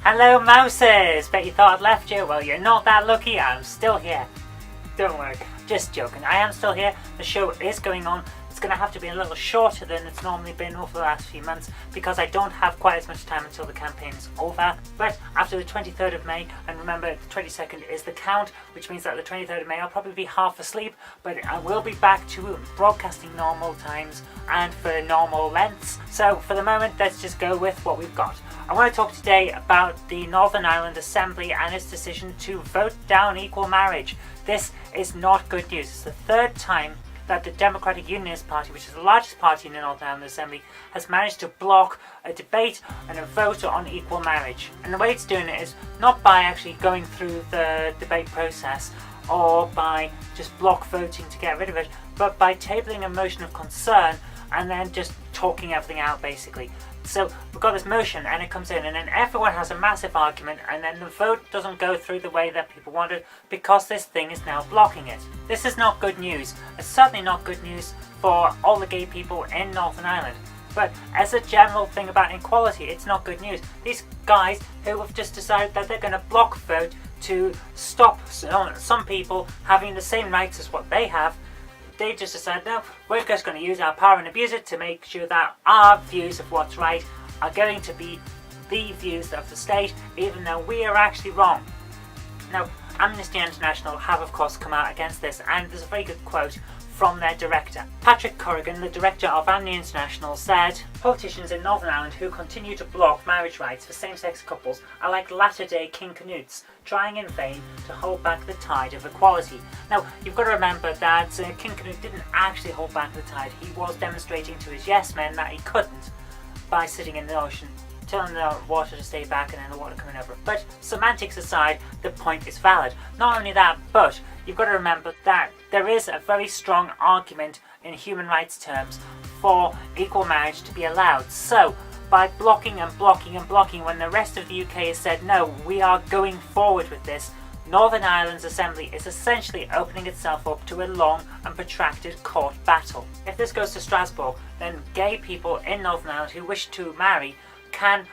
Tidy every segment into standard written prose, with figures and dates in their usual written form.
Hello mouses! Bet you thought I'd left you. Well, you're not that lucky. I'm still here. Don't worry, just joking. I am still here. The show is going on. It's going to have to be a little shorter than it's normally been over the last few months because I don't have quite as much time until the campaign is over. But after the 23rd of May, and remember the 22nd is the count, which means that the 23rd of May I'll probably be half asleep, but I will be back to broadcasting normal times and for normal lengths. So for the moment, let's just go with what we've got. I want to talk today about the Northern Ireland Assembly and its decision to vote down equal marriage. This is not good news. It's the third time that the Democratic Unionist Party, which is the largest party in the Northern Ireland Assembly, has managed to block a debate and a vote on equal marriage. And the way it's doing it is not by actually going through the debate process or by just block voting to get rid of it, but by tabling a motion of concern and then just talking everything out basically. So we've got this motion and it comes in and then everyone has a massive argument and then the vote doesn't go through the way that people wanted because this thing is now blocking it. This is not good news. It's certainly not good news for all the gay people in Northern Ireland. But as a general thing about equality, it's not good news. These guys who have just decided that they're going to block vote to stop some people having the same rights as what they have, they just decided, no, we're just going to use our power and abuse it to make sure that our views of what's right are going to be the views of the state, even though we are actually wrong. Now, Amnesty International have of course come out against this, and there's a very good quote from their director. Patrick Corrigan, the director of Amnesty International, said, "Politicians in Northern Ireland who continue to block marriage rights for same-sex couples are like latter-day King Canutes, trying in vain to hold back the tide of equality." Now, you've got to remember that King Canute didn't actually hold back the tide. He was demonstrating to his yes men that he couldn't by sitting in the ocean, telling the water to stay back and then the water coming over. But semantics aside, the point is valid. Not only that, but you've got to remember that there is a very strong argument in human rights terms for equal marriage to be allowed. So, by blocking and blocking and blocking when the rest of the UK has said no, we are going forward with this, Northern Ireland's Assembly is essentially opening itself up to a long and protracted court battle. If this goes to Strasbourg, then gay people in Northern Ireland who wish to marry can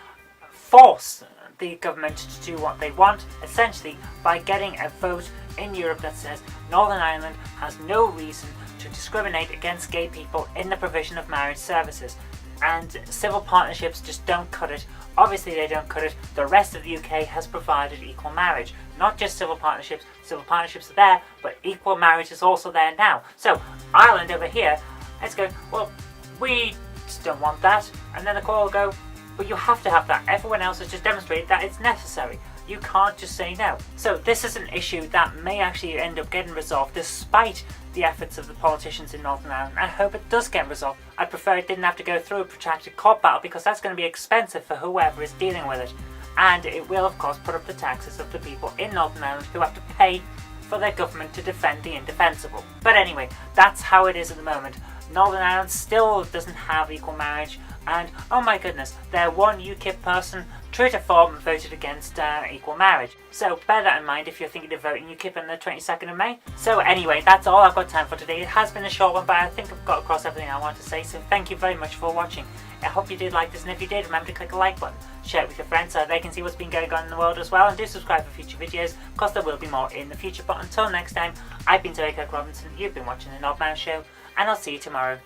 force the government to do what they want, essentially by getting a vote in Europe that says Northern Ireland has no reason to discriminate against gay people in the provision of marriage services. And civil partnerships just don't cut it. Obviously they don't cut it. The rest of the UK has provided equal marriage. Not just civil partnerships are there, but equal marriage is also there now. So Ireland over here is going, well, we just don't want that. And then the court will go, but you have to have that. Everyone else has just demonstrated that it's necessary. You can't just say no. So this is an issue that may actually end up getting resolved despite the efforts of the politicians in Northern Ireland. I hope it does get resolved. I prefer it didn't have to go through a protracted court battle because that's going to be expensive for whoever is dealing with it. And it will of course put up the taxes of the people in Northern Ireland who have to pay for their government to defend the indefensible. But anyway, that's how it is at the moment. Northern Ireland still doesn't have equal marriage, and oh my goodness, their one UKIP person, true to form, voted against equal marriage. So bear that in mind if you're thinking of voting UKIP on the 22nd of May. So anyway, that's all I've got time for today. It has been a short one, but I think I've got across everything I want to say, so thank you very much for watching. I hope you did like this, and if you did, remember to click the like button, share it with your friends so they can see what's been going on in the world as well, and do subscribe for future videos, because there will be more in the future. But until next time, I've been Kirk-Robinson, you've been watching The Knob Man Show, and I'll see you tomorrow.